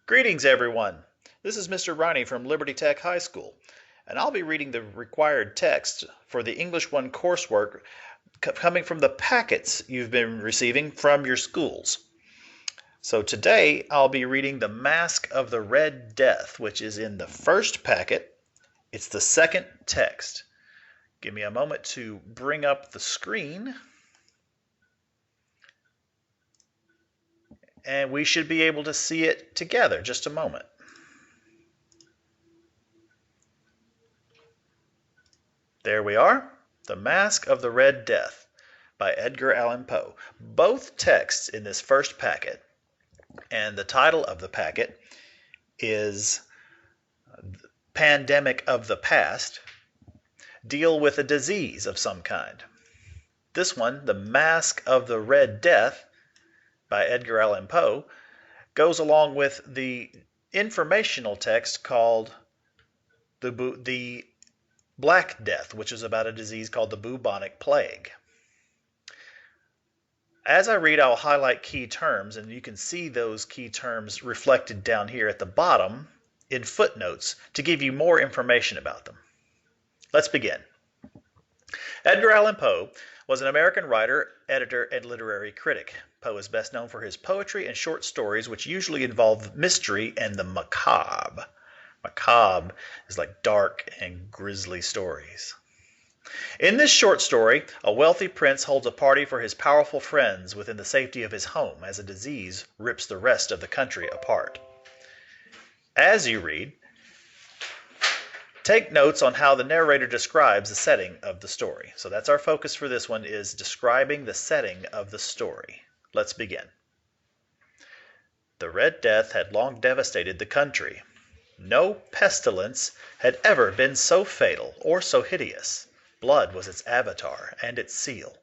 Greetings, everyone. This is Mr. Riney from Liberty Tech High School, and I'll be reading the required text for the English 1 coursework coming from the packets you've been receiving from your schools. So today I'll be reading The Masque of the Red Death, which is in the first packet. It's the second text. Give me a moment to bring up the screen. And we should be able to see it together. Just a moment. There we are. The Masque of the Red Death by Edgar Allan Poe. Both texts in this first packet, and the title of the packet is Pandemic of the Past, deal with a disease of some kind. This one, The Masque of the Red Death by Edgar Allan Poe, goes along with the informational text called the Black Death, which is about a disease called the bubonic plague. As I read, I'll highlight key terms, and you can see those key terms reflected down here at the bottom in footnotes to give you more information about them. Let's begin. Edgar Allan Poe was an American writer, editor, and literary critic. Poe is best known for his poetry and short stories, which usually involve mystery and the macabre. Macabre is like dark and grisly stories. In this short story, a wealthy prince holds a party for his powerful friends within the safety of his home as a disease rips the rest of the country apart. As you read, take notes on how the narrator describes the setting of the story. So that's our focus for this one, is describing the setting of the story. Let's begin. The Red Death had long devastated the country. No pestilence had ever been so fatal or so hideous. Blood was its avatar and its seal,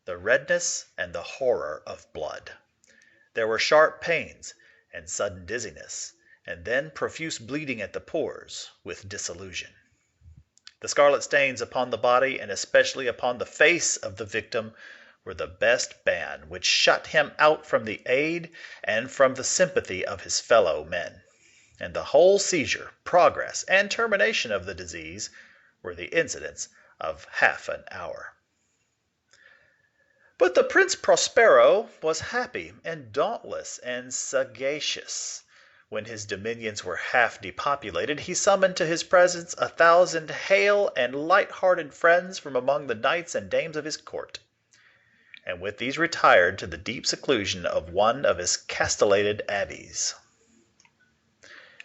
the redness and the horror of blood. There were sharp pains and sudden dizziness, and then profuse bleeding at the pores, with dissolution. The scarlet stains upon the body, and especially upon the face of the victim, were the best ban which shut him out from the aid and from the sympathy of his fellow men. And the whole seizure, progress, and termination of the disease were the incidents of half an hour. But the Prince Prospero was happy and dauntless and sagacious. When his dominions were half depopulated, he summoned to his presence 1,000 hale and light-hearted friends from among the knights and dames of his court, and with these retired to the deep seclusion of one of his castellated abbeys.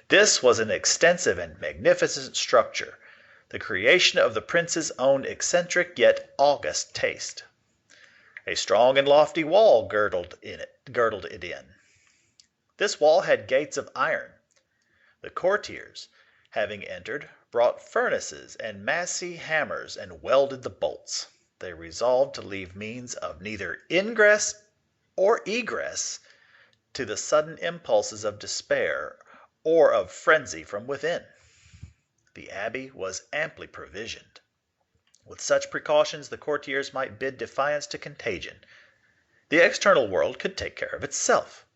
This was an extensive and magnificent structure, the creation of the prince's own eccentric yet august taste. A strong and lofty wall girdled it in. This wall had gates of iron. The courtiers, having entered, brought furnaces and massy hammers and welded the bolts. They resolved to leave means of neither ingress or egress to the sudden impulses of despair or of frenzy from within. The abbey was amply provisioned. With such precautions, the courtiers might bid defiance to contagion. The external world could take care of itself.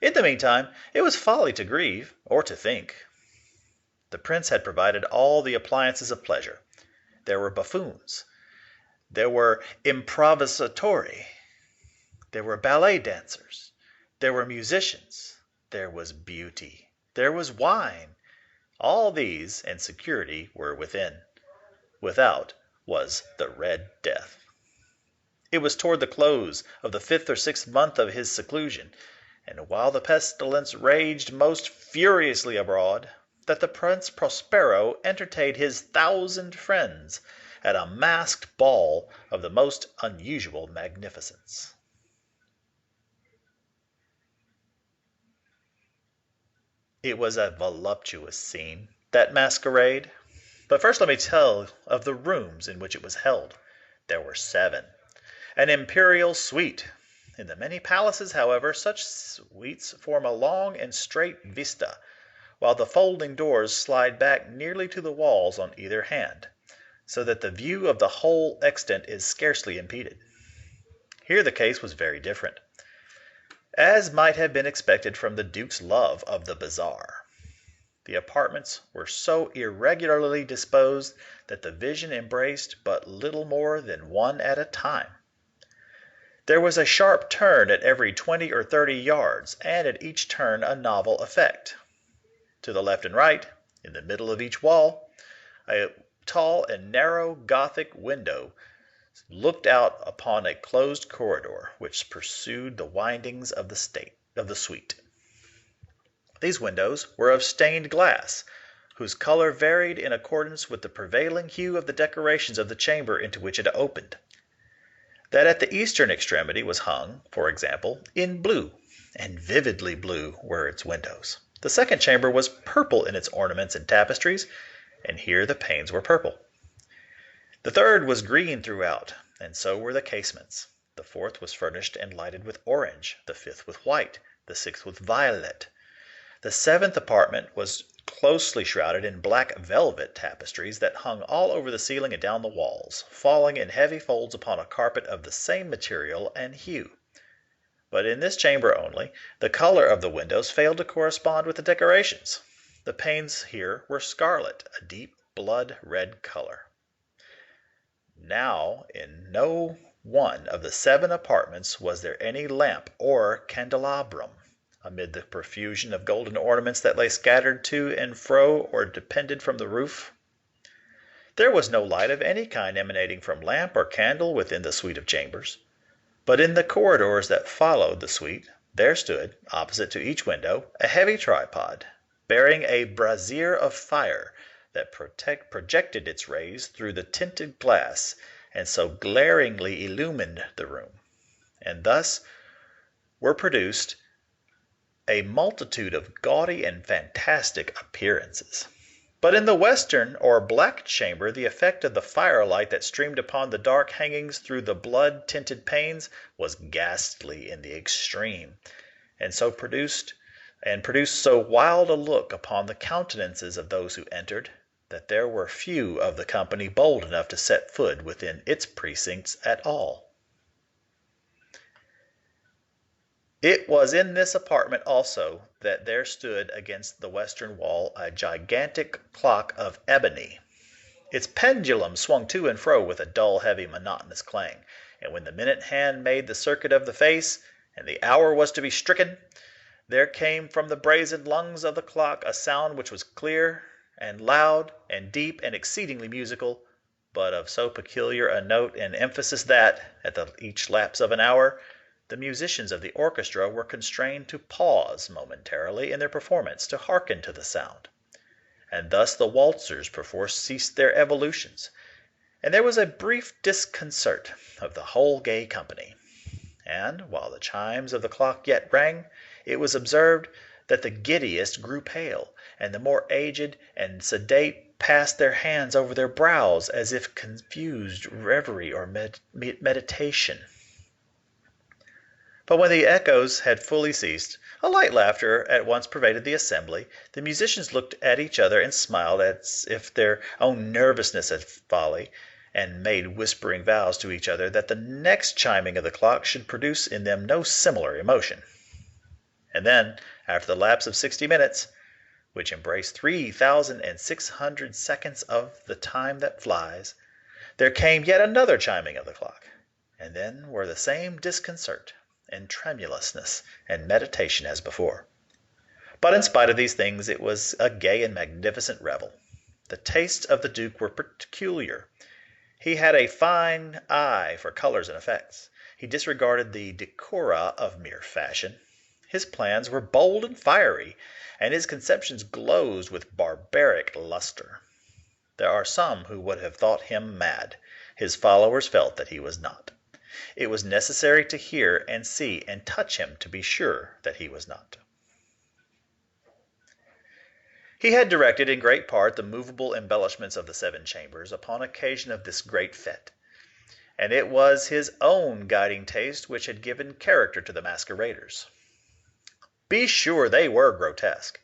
In the meantime, it was folly to grieve or to think. The prince had provided all the appliances of pleasure. There were buffoons. There were improvisatori. There were ballet dancers. There were musicians. There was beauty. There was wine. All these and security were within. Without was the Red Death. It was toward the close of the 5th or 6th month of his seclusion, and while the pestilence raged most furiously abroad, that the Prince Prospero entertained his 1,000 friends at a masked ball of the most unusual magnificence. It was a voluptuous scene, that masquerade. But first let me tell of the rooms in which it was held. There were 7. An imperial suite. In the many palaces, however, such suites form a long and straight vista, while the folding doors slide back nearly to the walls on either hand, so that the view of the whole extent is scarcely impeded. Here the case was very different. as might have been expected from the Duke's love of the bizarre. The apartments were so irregularly disposed that the vision embraced but little more than one at a time. There was a sharp turn at every 20 or 30 yards, and at each turn a novel effect. To the left and right, in the middle of each wall, a tall and narrow Gothic window looked out upon a closed corridor which pursued the windings of the suite. These windows were of stained glass, whose color varied in accordance with the prevailing hue of the decorations of the chamber into which it opened. That at the eastern extremity was hung, for example, in blue, and vividly blue were its windows. The second chamber was purple in its ornaments and tapestries, and here the panes were purple. The third was green throughout, and so were the casements. The fourth was furnished and lighted with orange, the fifth with white, the sixth with violet. The seventh apartment was closely shrouded in black velvet tapestries that hung all over the ceiling and down the walls, falling in heavy folds upon a carpet of the same material and hue. But in this chamber only, the color of the windows failed to correspond with the decorations. The panes here were scarlet, a deep blood-red color. Now, in no one of the 7 apartments was there any lamp or candelabrum, amid the profusion of golden ornaments that lay scattered to and fro or depended from the roof. There was no light of any kind emanating from lamp or candle within the suite of chambers. But in the corridors that followed the suite there stood, opposite to each window, a heavy tripod, bearing a brazier of fire that projected its rays through the tinted glass, and so glaringly illumined the room. And thus were produced a multitude of gaudy and fantastic appearances. But in the western or black chamber the effect of the firelight that streamed upon the dark hangings through the blood-tinted panes was ghastly in the extreme, and produced so wild a look upon the countenances of those who entered, that there were few of the company bold enough to set foot within its precincts at all. It was in this apartment also that there stood against the western wall a gigantic clock of ebony. Its pendulum swung to and fro with a dull, heavy, monotonous clang, and when the minute hand made the circuit of the face, and the hour was to be stricken, there came from the brazen lungs of the clock a sound which was clear and loud and deep and exceedingly musical, but of so peculiar a note and emphasis that, at each lapse of an hour, the musicians of the orchestra were constrained to pause momentarily in their performance to hearken to the sound. And thus the waltzers perforce ceased their evolutions, and there was a brief disconcert of the whole gay company. And, while the chimes of the clock yet rang, it was observed that the giddiest grew pale, and the more aged and sedate passed their hands over their brows, as if confused reverie or meditation. But when the echoes had fully ceased, a light laughter at once pervaded the assembly. The musicians looked at each other and smiled as if their own nervousness had folly, and made whispering vows to each other that the next chiming of the clock should produce in them no similar emotion. And then, after the lapse of 60 minutes, which embraced 3,600 seconds of the time that flies, there came yet another chiming of the clock, and then were the same disconcert and tremulousness and meditation as before. But in spite of these things, it was a gay and magnificent revel. The tastes of the Duke were peculiar. He had a fine eye for colors and effects. He disregarded the decora of mere fashion. His plans were bold and fiery, and his conceptions glowed with barbaric luster. There are some who would have thought him mad. His followers felt that he was not. It was necessary to hear and see and touch him to be sure that he was not. He had directed in great part the movable embellishments of the 7 chambers upon occasion of this great fête, and it was his own guiding taste which had given character to the masqueraders. Be sure they were grotesque.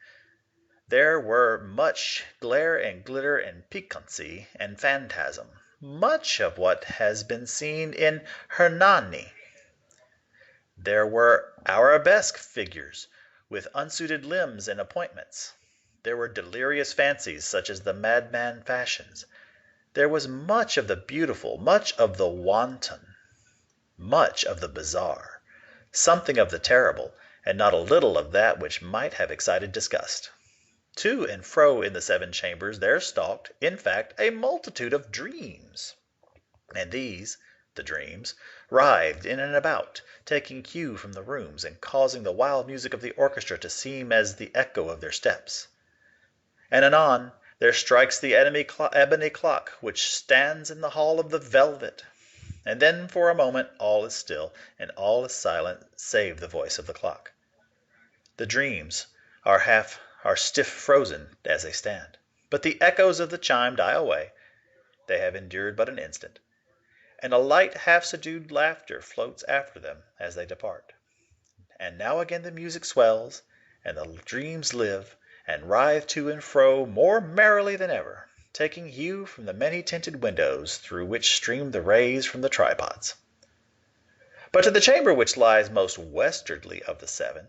There were much glare and glitter and piquancy and phantasm, much of what has been seen in Hernani. There were arabesque figures, with unsuited limbs and appointments. There were delirious fancies, such as the madman fashions. There was much of the beautiful, much of the wanton, much of the bizarre, something of the terrible, and not a little of that which might have excited disgust. To and fro in the seven chambers there stalked, in fact, a multitude of dreams. And these, the dreams, writhed in and about, taking cue from the rooms, and causing the wild music of the orchestra to seem as the echo of their steps. And anon there strikes the ebony clock which stands in the hall of the velvet. And then for a moment all is still, and all is silent, save the voice of the clock. The dreams are stiff frozen as they stand, but the echoes of the chime die away. They have endured but an instant, and a light half-subdued laughter floats after them as they depart. And now again the music swells, and the dreams live, and writhe to and fro more merrily than ever, taking hue from the many-tinted windows through which stream the rays from the tripods. But to the chamber which lies most westwardly of the seven,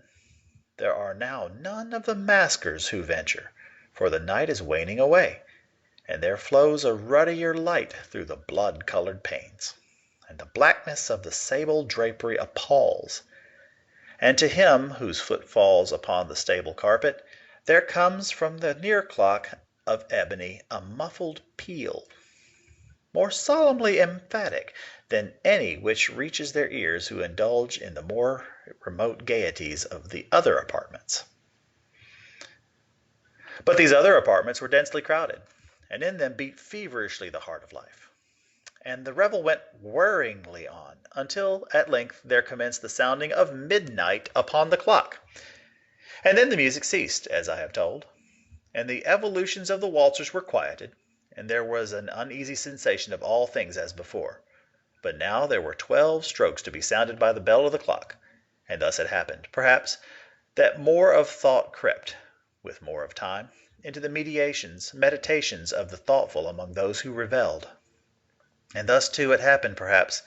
there are now none of the maskers who venture, for the night is waning away, and there flows a ruddier light through the blood-colored panes, and the blackness of the sable drapery appalls. And to him whose foot falls upon the stable carpet, there comes from the near clock of ebony a muffled peal, more solemnly emphatic than any which reaches their ears who indulge in the more remote gaieties of the other apartments. But these other apartments were densely crowded, and in them beat feverishly the heart of life. And the revel went whirringly on, until at length there commenced the sounding of midnight upon the clock. And then the music ceased, as I have told, and the evolutions of the waltzers were quieted, and there was an uneasy sensation of all things as before. But now there were 12 strokes to be sounded by the bell of the clock, and thus it happened, perhaps, that more of thought crept, with more of time, into the meditations of the thoughtful among those who revelled. And thus, too, it happened, perhaps,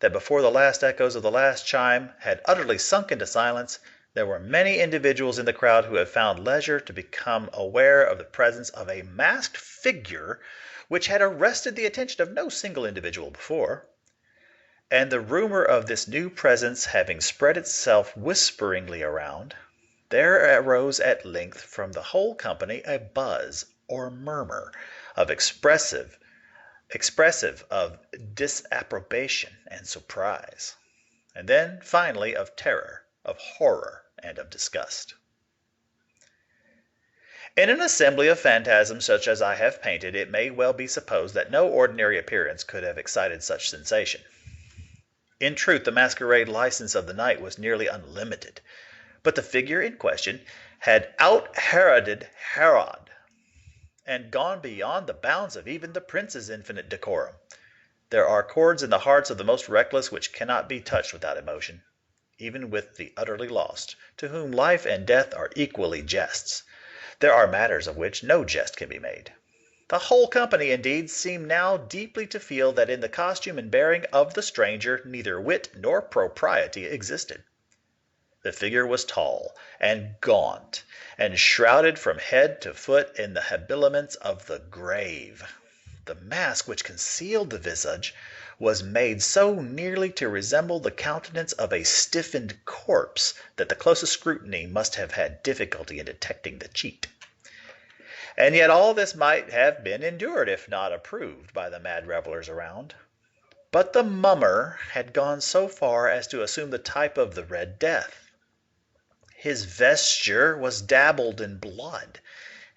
that before the last echoes of the last chime had utterly sunk into silence, there were many individuals in the crowd who had found leisure to become aware of the presence of a masked figure which had arrested the attention of no single individual before. And the rumor of this new presence having spread itself whisperingly around, there arose at length from the whole company a buzz or murmur of expressive of disapprobation and surprise, and then finally of terror, of horror, and of disgust. In an assembly of phantasms such as I have painted, it may well be supposed that no ordinary appearance could have excited such sensation. In truth, the masquerade license of the night was nearly unlimited, but the figure in question had out-Heroded Herod, and gone beyond the bounds of even the prince's infinite decorum. There are chords in the hearts of the most reckless which cannot be touched without emotion, even with the utterly lost, to whom life and death are equally jests. There are matters of which no jest can be made. The whole company, indeed, seemed now deeply to feel that in the costume and bearing of the stranger neither wit nor propriety existed. The figure was tall and gaunt, and shrouded from head to foot in the habiliments of the grave. The mask which concealed the visage was made so nearly to resemble the countenance of a stiffened corpse that the closest scrutiny must have had difficulty in detecting the cheat. And yet all this might have been endured, if not approved, by the mad revelers around. But the mummer had gone so far as to assume the type of the Red Death. His vesture was dabbled in blood,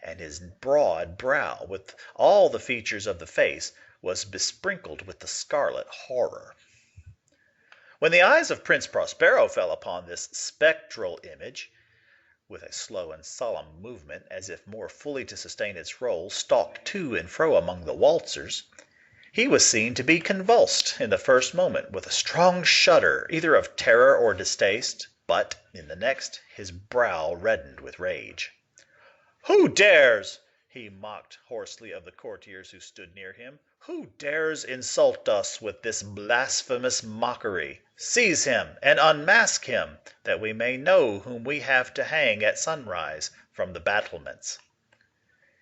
and his broad brow, with all the features of the face, was besprinkled with the scarlet horror. When the eyes of Prince Prospero fell upon this spectral image, with a slow and solemn movement, as if more fully to sustain its role, stalked to and fro among the waltzers, he was seen to be convulsed in the first moment with a strong shudder, either of terror or distaste, but in the next his brow reddened with rage. "Who dares?" he mocked hoarsely of the courtiers who stood near him. Who dares insult us with this blasphemous mockery? Seize him and unmask him, that we may know whom we have to hang at sunrise from the battlements."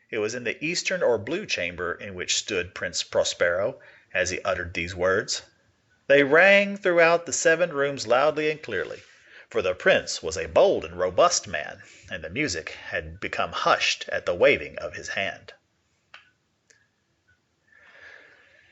It was in the eastern or blue chamber in which stood Prince Prospero as he uttered these words. They rang throughout the 7 rooms loudly and clearly, for the prince was a bold and robust man, and the music had become hushed at the waving of his hand.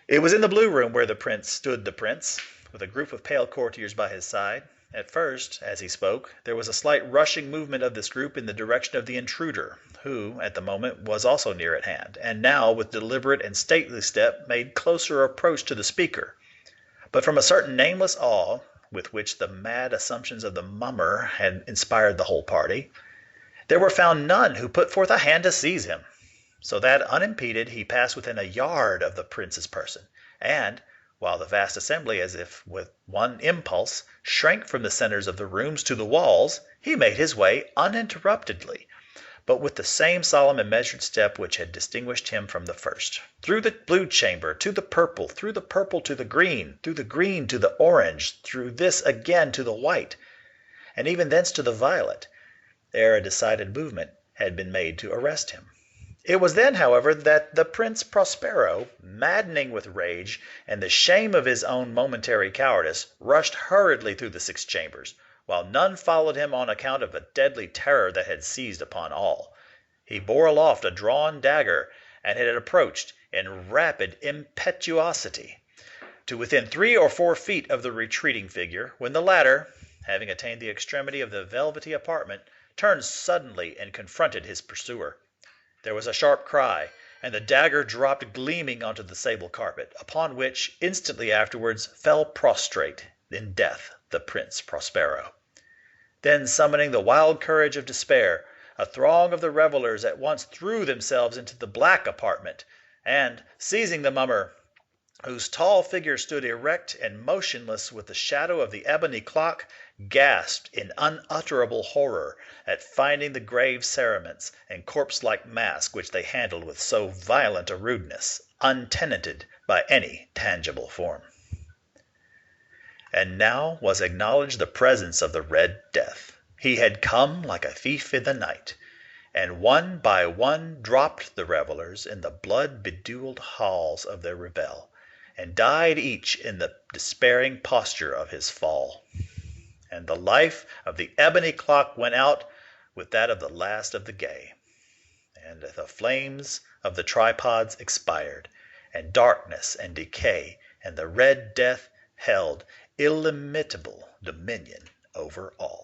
It was in the blue room where stood the prince, with a group of pale courtiers by his side. At first, as he spoke, there was a slight rushing movement of this group in the direction of the intruder, who, at the moment, was also near at hand, and now, with deliberate and stately step, made closer approach to the speaker. But from a certain nameless awe, with which the mad assumptions of the mummer had inspired the whole party, there were found none who put forth a hand to seize him, so that, unimpeded, he passed within a yard of the prince's person, and, while the vast assembly, as if with one impulse, shrank from the centers of the rooms to the walls, he made his way uninterruptedly, but with the same solemn and measured step which had distinguished him from the first, through the blue chamber to the purple, through the purple to the green, through the green to the orange, through this again to the white, and even thence to the violet, ere a decided movement had been made to arrest him. It was then, however, that the Prince Prospero, maddening with rage and the shame of his own momentary cowardice, rushed hurriedly through the 6 chambers, while none followed him on account of a deadly terror that had seized upon all. He bore aloft a drawn dagger, and had approached, in rapid impetuosity, to within 3 or 4 feet of the retreating figure, when the latter, having attained the extremity of the velvety apartment, turned suddenly and confronted his pursuer. There was a sharp cry, and the dagger dropped gleaming onto the sable carpet, upon which, instantly afterwards, fell prostrate in death the Prince Prospero. Then, summoning the wild courage of despair, a throng of the revelers at once threw themselves into the black apartment, and, seizing the mummer, whose tall figure stood erect and motionless with the shadow of the ebony clock, gasped in unutterable horror at finding the grave cerements and corpse-like mask which they handled with so violent a rudeness, untenanted by any tangible form. And now was acknowledged the presence of the Red Death. He had come like a thief in the night, and one by one dropped the revelers in the blood-bedewed halls of their revel, and died each in the despairing posture of his fall. And the life of the ebony clock went out with that of the last of the gay, and the flames of the tripods expired, and darkness and decay and the Red Death held illimitable dominion over all.